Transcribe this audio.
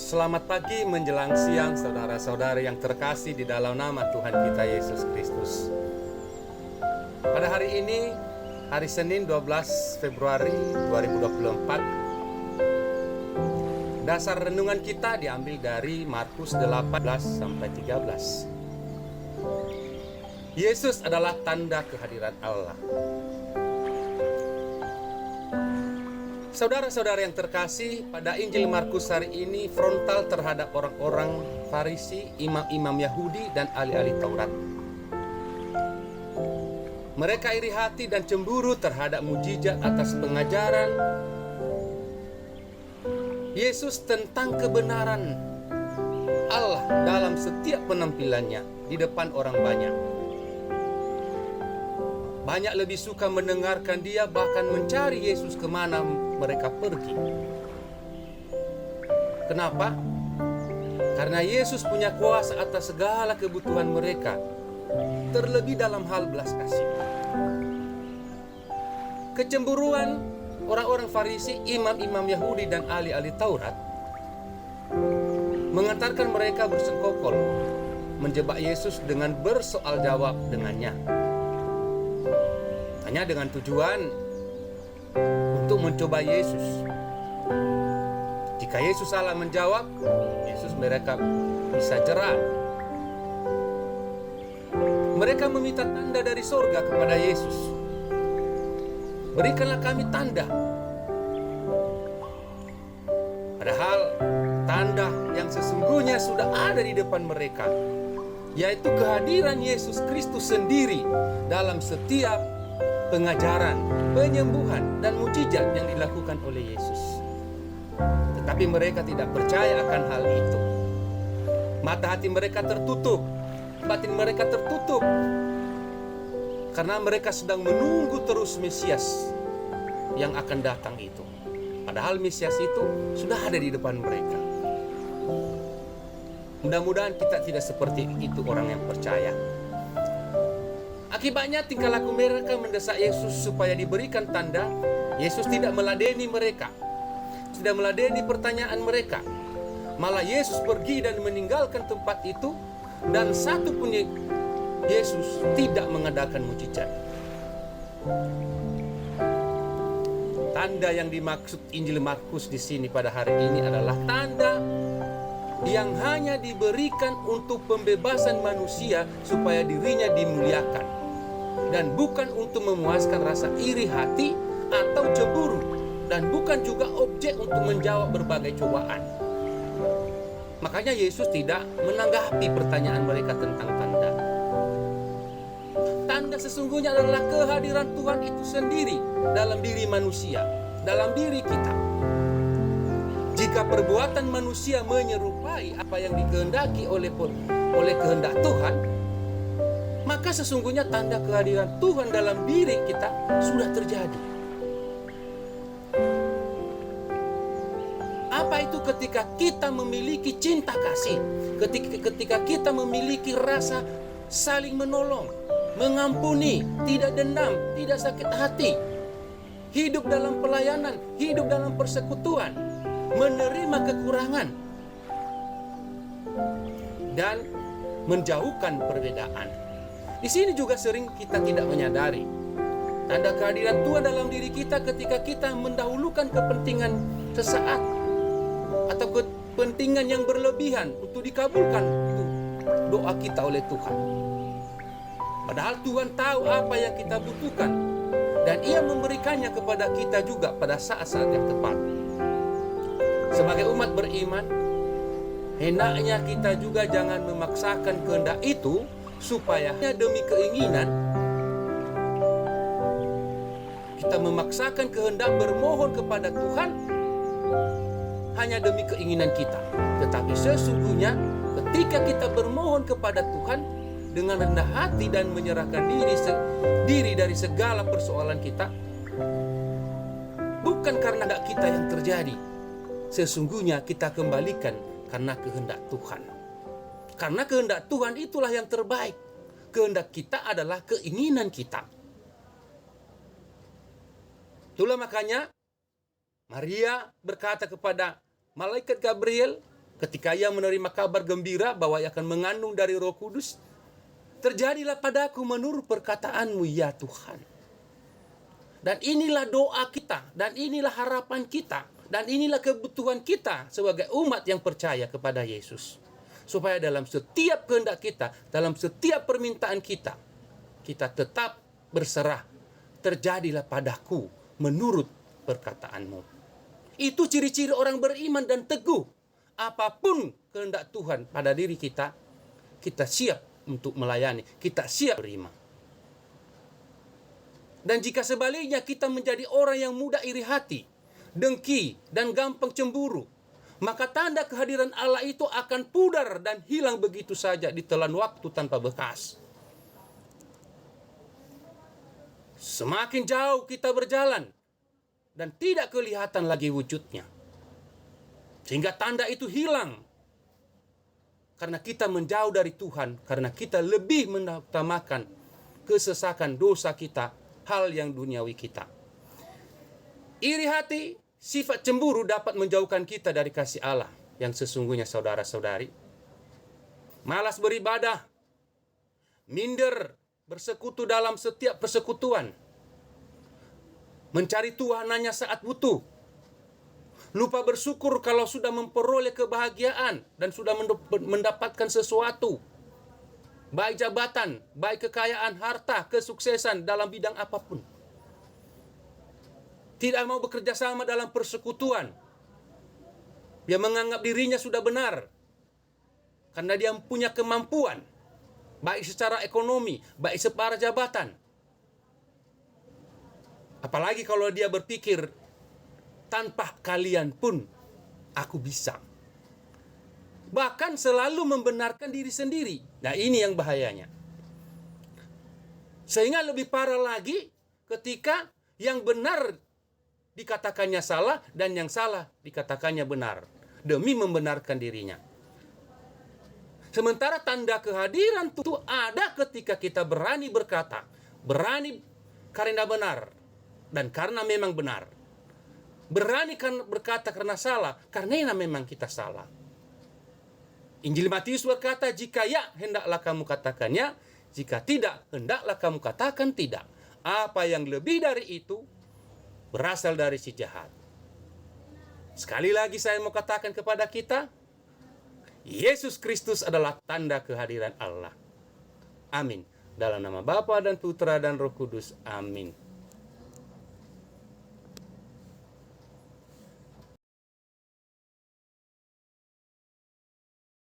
Selamat pagi menjelang siang saudara-saudara yang terkasih di dalam nama Tuhan kita Yesus Kristus. Pada hari ini, hari Senin 12 Februari 2024, dasar renungan kita diambil dari Markus 18 sampai 13. Yesus adalah tanda kehadiran Allah. Saudara-saudara yang terkasih, pada Injil Markus hari ini frontal terhadap orang-orang Farisi, imam-imam Yahudi, dan ahli-ahli Taurat. Mereka iri hati dan cemburu terhadap mujizat atas pengajaran Yesus tentang kebenaran Allah dalam setiap penampilannya di depan orang banyak. Banyak lebih suka mendengarkan dia, bahkan mencari Yesus kemana mereka pergi. Kenapa? Karena Yesus punya kuasa atas segala kebutuhan mereka, terlebih dalam hal belas kasih. Kecemburuan orang-orang Farisi, imam-imam Yahudi, dan ahli-ahli Taurat mengantarkan mereka bersekongkol menjebak Yesus dengan bersoal jawab dengannya. Hanya dengan tujuan untuk mencoba Yesus. Jika Yesus salah menjawab, Yesus mereka bisa jerat. Mereka meminta tanda dari sorga kepada Yesus. Berikanlah kami tanda. Padahal tanda yang sesungguhnya sudah ada di depan mereka, yaitu kehadiran Yesus Kristus sendiri dalam setiap pengajaran, penyembuhan, dan mujizat yang dilakukan oleh Yesus. Tetapi mereka tidak percaya akan hal itu. Mata hati mereka tertutup, batin mereka tertutup, karena mereka sedang menunggu terus Mesias yang akan datang itu. Padahal Mesias itu sudah ada di depan mereka. Mudah-mudahan kita tidak seperti itu orang yang percaya. Akibatnya tingkah laku mereka mendesak Yesus supaya diberikan tanda. Yesus tidak meladeni mereka, tidak meladeni pertanyaan mereka. Malah Yesus pergi dan meninggalkan tempat itu, dan satu pun Yesus tidak mengadakan mujizat. Tanda yang dimaksud Injil Markus di sini pada hari ini adalah tanda yang hanya diberikan untuk pembebasan manusia supaya dirinya dimuliakan, dan bukan untuk memuaskan rasa iri hati atau cemburu, dan bukan juga objek untuk menjawab berbagai cobaan. Makanya Yesus tidak menanggapi pertanyaan mereka tentang tanda. Tanda sesungguhnya adalah kehadiran Tuhan itu sendiri dalam diri manusia, dalam diri kita. Jika perbuatan manusia menyerupai apa yang dikehendaki oleh kehendak Tuhan, maka sesungguhnya tanda kehadiran Tuhan dalam diri kita sudah terjadi. Apa itu? Ketika kita memiliki cinta kasih, ketika kita memiliki rasa saling menolong, mengampuni, tidak dendam, tidak sakit hati, hidup dalam pelayanan, hidup dalam persekutuan, menerima kekurangan, dan menjauhkan perbedaan. Di sini juga sering kita tidak menyadari tanda kehadiran Tuhan dalam diri kita ketika kita mendahulukan kepentingan sesaat atau kepentingan yang berlebihan untuk dikabulkan doa kita oleh Tuhan. Padahal Tuhan tahu apa yang kita butuhkan, dan Ia memberikannya kepada kita juga pada saat-saat yang tepat. Sebagai umat beriman, hendaknya kita juga jangan memaksakan kehendak itu supaya demi keinginan kita memaksakan kehendak bermohon kepada Tuhan hanya demi keinginan kita. Tetapi sesungguhnya ketika kita bermohon kepada Tuhan dengan rendah hati dan menyerahkan diri dari segala persoalan kita, bukan karena kehendak kita yang terjadi, sesungguhnya kita kembalikan karena kehendak Tuhan. Karena kehendak Tuhan itulah yang terbaik. Kehendak kita adalah keinginan kita. Itulah makanya Maria berkata kepada malaikat Gabriel Ketika ia menerima kabar gembira bahwa ia akan mengandung dari Roh Kudus, terjadilah padaku menurut perkataanmu ya Tuhan. Dan inilah doa kita, dan inilah harapan kita, dan inilah kebutuhan kita sebagai umat yang percaya kepada Yesus. Supaya dalam setiap kehendak kita, dalam setiap permintaan kita, kita tetap berserah. Terjadilah padaku menurut perkataanmu. Itu ciri-ciri orang beriman dan teguh. Apapun kehendak Tuhan pada diri kita, kita siap untuk melayani, kita siap terima. Dan jika sebaliknya kita menjadi orang yang mudah iri hati, dengki, dan gampang cemburu, maka tanda kehadiran Allah itu akan pudar dan hilang begitu saja ditelan waktu tanpa bekas. Semakin jauh kita berjalan dan tidak kelihatan lagi wujudnya, sehingga tanda itu hilang karena kita menjauh dari Tuhan, karena kita lebih mengutamakan kesesakan dosa kita, hal yang duniawi kita. Iri hati, sifat cemburu dapat menjauhkan kita dari kasih Allah yang sesungguhnya, saudara-saudari. Malas beribadah, minder bersekutu dalam setiap persekutuan, mencari Tuhan hanya saat butuh, lupa bersyukur kalau sudah memperoleh kebahagiaan dan sudah mendapatkan sesuatu, baik jabatan, baik kekayaan, harta, kesuksesan dalam bidang apapun. Tidak mau bekerja sama dalam persekutuan. Dia menganggap dirinya sudah benar karena dia punya kemampuan, baik secara ekonomi, baik secara jabatan. Apalagi kalau dia berpikir, tanpa kalian pun aku bisa. Bahkan selalu membenarkan diri sendiri. Nah, ini yang bahayanya. Sehingga lebih parah lagi ketika yang benar dikatakannya salah dan yang salah dikatakannya benar, demi membenarkan dirinya. Sementara tanda kehadiran itu ada ketika kita berani berkata, berani karena benar dan karena memang benar. Berani berkata karena salah, karena memang kita salah. Injil Matius berkata, jika ya, hendaklah kamu katakan ya, jika tidak, hendaklah kamu katakan tidak. Apa yang lebih dari itu berasal dari si jahat. Sekali lagi saya mau katakan kepada kita, Yesus Kristus adalah tanda kehadiran Allah. Amin. Dalam nama Bapa dan Putra dan Roh Kudus. Amin.